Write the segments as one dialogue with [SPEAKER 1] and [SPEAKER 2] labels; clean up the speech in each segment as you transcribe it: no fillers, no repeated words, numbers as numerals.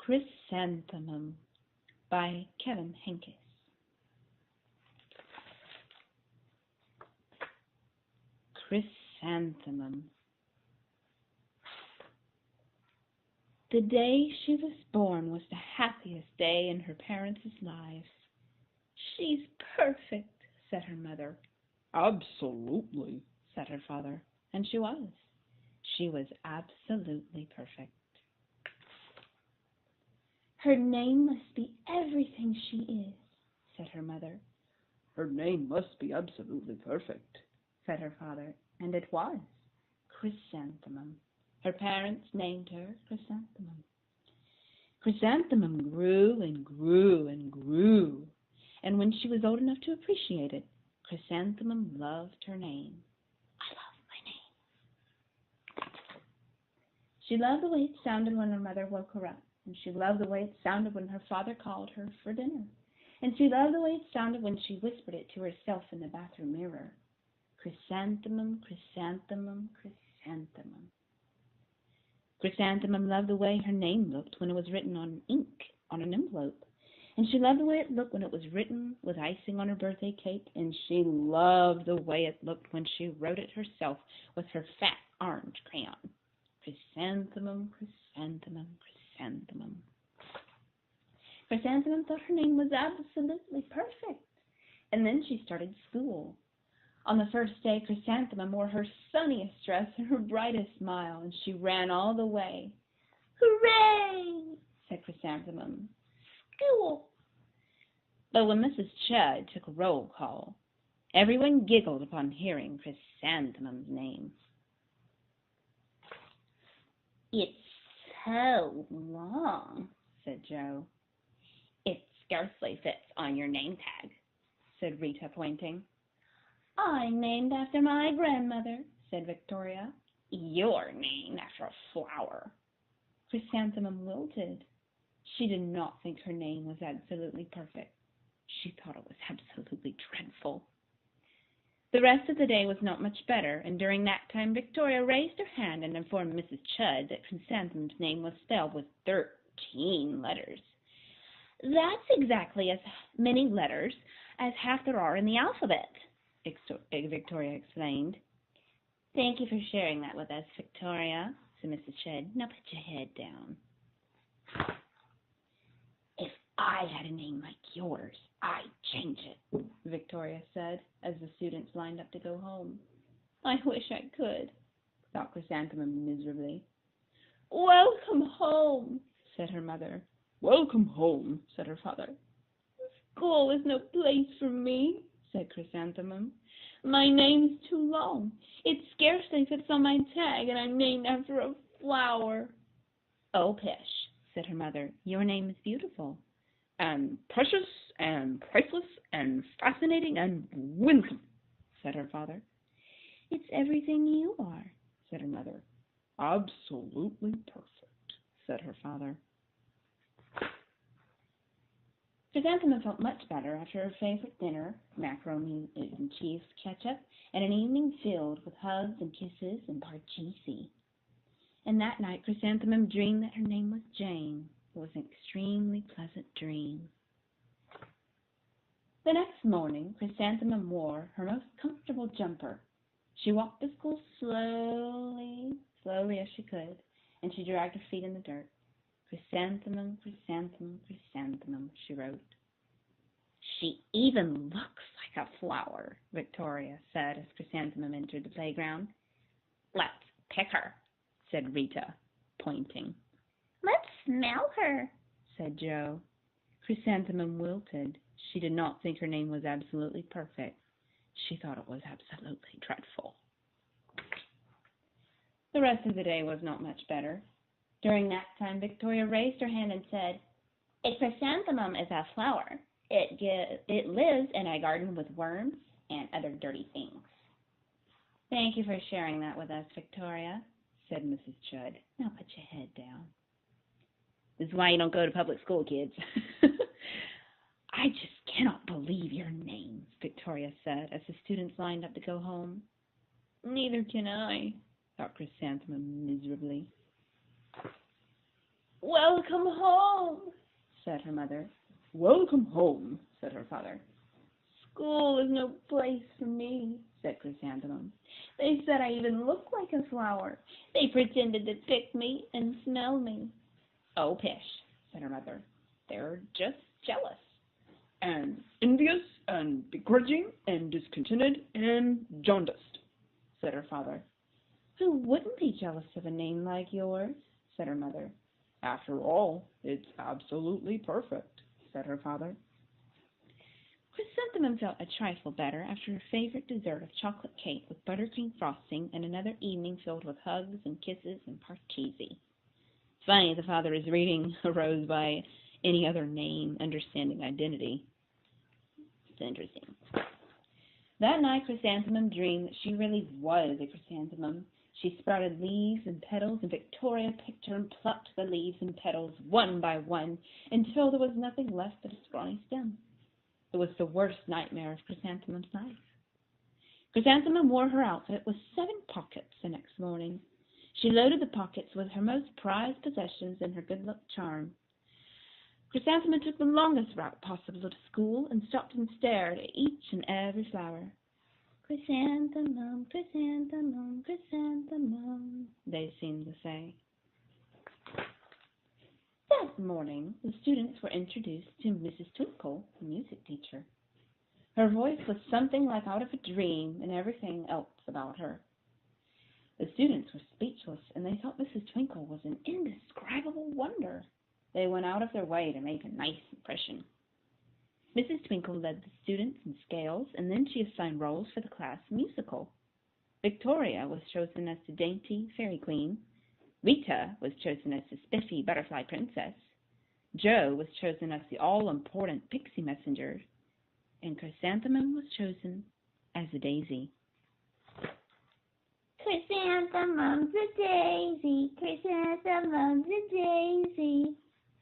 [SPEAKER 1] Chrysanthemum by Henkes. Chrysanthemum. The day she was born was the happiest day in her parents' lives. "She's perfect," said her mother.
[SPEAKER 2] "Absolutely,"
[SPEAKER 1] said her father. And she was. She was absolutely perfect. "Her name must be everything she is," said her mother.
[SPEAKER 2] "Her name must be absolutely perfect,"
[SPEAKER 1] said her father. And it was. Chrysanthemum. Her parents named her Chrysanthemum. Chrysanthemum grew and grew and grew. And when she was old enough to appreciate it, Chrysanthemum loved her name. "I love my name." She loved the way it sounded when her mother woke her up, and she loved the way it sounded when her father called her for dinner, and she loved the way it sounded when she whispered it to herself in the bathroom mirror. Chrysanthemum, chrysanthemum, chrysanthemum. Chrysanthemum loved the way her name looked when it was written on ink on an envelope, and she loved the way it looked when it was written with icing on her birthday cake, and she loved the way it looked when she wrote it herself with her fat orange crayon. Chrysanthemum, chrysanthemum, chrysanthemum. Chrysanthemum thought her name was absolutely perfect, and then she started school. On the first day, Chrysanthemum wore her sunniest dress and her brightest smile, and she ran all the way. "Hooray!" said Chrysanthemum. "School!" But when Mrs. Chud took a roll call, everyone giggled upon hearing Chrysanthemum's name. "It's so long," said Joe. "It scarcely fits on your name tag," said Rita, pointing. "I'm named after my grandmother," said Victoria. "You're named after a flower." Chrysanthemum wilted. She did not think her name was absolutely perfect. She thought it was absolutely dreadful. The rest of the day was not much better, and during that time Victoria raised her hand and informed Mrs. Chud that Chrysanthemum's name was spelled with 13 letters. "That's exactly as many letters as half there are in the alphabet," Victoria explained. "Thank you for sharing that with us, Victoria," said Mrs. Chud. "Now put your head down." "If I had a name like yours, I'd change it," Victoria said, as the students lined up to go home. "I wish I could," thought Chrysanthemum miserably. "Welcome home," said her mother.
[SPEAKER 2] "Welcome home," said her father.
[SPEAKER 1] "School is no place for me," said Chrysanthemum. "My name's too long. It scarcely fits on my tag, and I'm named after a flower." "Oh, pish," said her mother. "Your name is beautiful."
[SPEAKER 2] "And precious, and priceless, and fascinating, and winsome," said her father.
[SPEAKER 1] "It's everything you are," said her mother.
[SPEAKER 2] "Absolutely perfect," said her father.
[SPEAKER 1] Chrysanthemum felt much better after her favorite dinner, macaroni and cheese ketchup, and an evening filled with hugs and kisses and parcheesi. And that night Chrysanthemum dreamed that her name was Jane. It was an extremely pleasant dream. The next morning Chrysanthemum wore her most comfortable jumper. She walked to school slowly as she could, and she dragged her feet in the dirt. "Chrysanthemum, chrysanthemum, chrysanthemum," she wrote. "She even looks like a flower," Victoria said as Chrysanthemum entered the playground. "Let's pick her," said Rita, pointing. "Let's smell her," said Joe. Chrysanthemum wilted. She did not think her name was absolutely perfect. She thought it was absolutely dreadful. The rest of the day was not much better. During that time, Victoria raised her hand and said, "A chrysanthemum is a flower. It lives in a garden with worms and other dirty things." "Thank you for sharing that with us, Victoria," said Mrs. Chud. "Now put your head down." "This is why you don't go to public school, kids." "I just cannot believe your names," Victoria said as the students lined up to go home. "Neither can I," thought Chrysanthemum miserably. Welcome home, said her mother.
[SPEAKER 2] Welcome home, said her father.
[SPEAKER 1] School is no place for me, said Chrysanthemum. They said I even look like a flower. They pretended to pick me and smell me.
[SPEAKER 2] Oh, pish, said her mother. They're just jealous, and envious, and begrudging, and discontented, and jaundiced, said her father.
[SPEAKER 1] Who wouldn't be jealous of a name like yours, said her mother.
[SPEAKER 2] After all, it's absolutely perfect, said her father.
[SPEAKER 1] Chrysanthemum felt a trifle better after her favorite dessert of chocolate cake with buttercream frosting and another evening filled with hugs and kisses and parcheesi. Funny the father is reading a rose by any other name, understanding identity. It's interesting. That night Chrysanthemum dreamed that she really was a chrysanthemum. She sprouted leaves and petals, and Victoria picked her and plucked the leaves and petals one by one until there was nothing left but a scrawny stem. It was the worst nightmare of Chrysanthemum's life. Chrysanthemum wore her outfit with 7 pockets the next morning. She loaded the pockets with her most prized possessions and her good luck charm. Chrysanthemum took the longest route possible to school and stopped and stared at each and every flower. Chrysanthemum, chrysanthemum, chrysanthemum, they seemed to say. That morning, the students were introduced to Mrs. Twinkle, the music teacher. Her voice was something like out of a dream and everything else about her. The students were speechless, and they thought Mrs. Twinkle was an indescribable wonder. They went out of their way to make a nice impression. Mrs. Twinkle led the students in scales, and then she assigned roles for the class musical. Victoria was chosen as the dainty fairy queen. Rita was chosen as the spiffy butterfly princess. Jo was chosen as the all-important pixie messenger. And Chrysanthemum was chosen as a daisy. Chrysanthemum's a daisy, chrysanthemum's a daisy,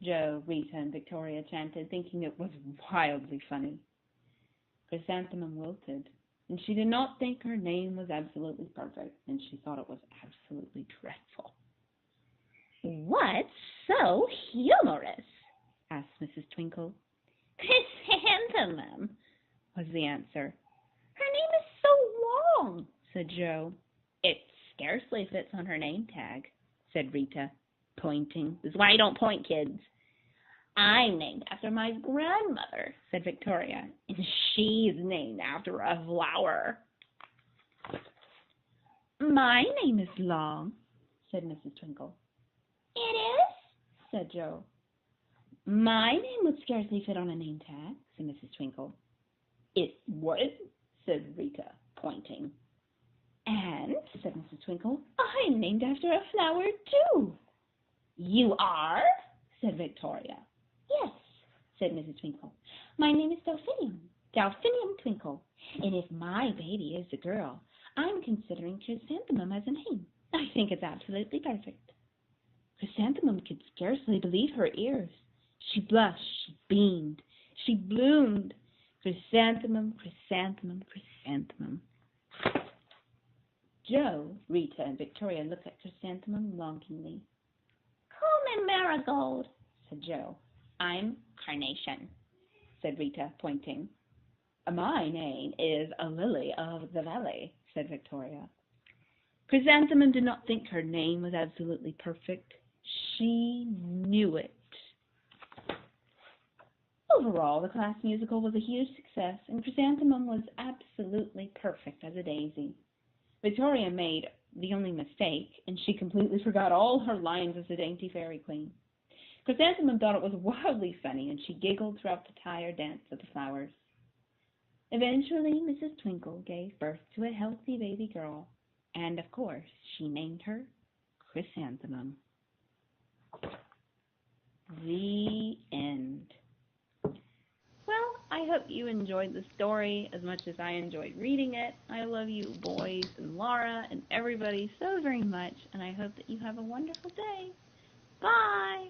[SPEAKER 1] Jo, Rita, and Victoria chanted, thinking it was wildly funny. Chrysanthemum wilted, and she did not think her name was absolutely perfect, and she thought it was absolutely dreadful. What's so humorous? asked Mrs. Twinkle. Chrysanthemum, was the answer. Her name is so long, said Jo. It scarcely fits on her name tag, said Rita, pointing. This is why you don't point, kids. I'm named after my grandmother, said Victoria, and she's named after a flower. My name is long, said Mrs. Twinkle. It is, said Jo. My name would scarcely fit on a name tag, said Mrs. Twinkle. It would, said Rita, pointing. And, said Mrs. Twinkle, I'm named after a flower, too. You are? said Victoria. Yes, said Mrs. Twinkle. My name is Delphinium Twinkle. And if my baby is a girl, I'm considering Chrysanthemum as a name. I think it's absolutely perfect. Chrysanthemum could scarcely believe her ears. She blushed, she beamed, she bloomed. Chrysanthemum, chrysanthemum, chrysanthemum. Jo, Rita, and Victoria looked at Chrysanthemum longingly. Call me Marigold, said Jo. I'm Carnation, said Rita, pointing. My name is a Lily of the Valley, said Victoria. Chrysanthemum did not think her name was absolutely perfect. She knew it. Overall, the class musical was a huge success, and Chrysanthemum was absolutely perfect as a daisy. Victoria made the only mistake, and she completely forgot all her lines as the dainty fairy queen. Chrysanthemum thought it was wildly funny, and she giggled throughout the entire dance of the flowers. Eventually, Mrs. Twinkle gave birth to a healthy baby girl, and of course, she named her Chrysanthemum. The end. Well, I hope you enjoyed the story as much as I enjoyed reading it. I love you boys and Laura and everybody so very much, and I hope that you have a wonderful day. Bye!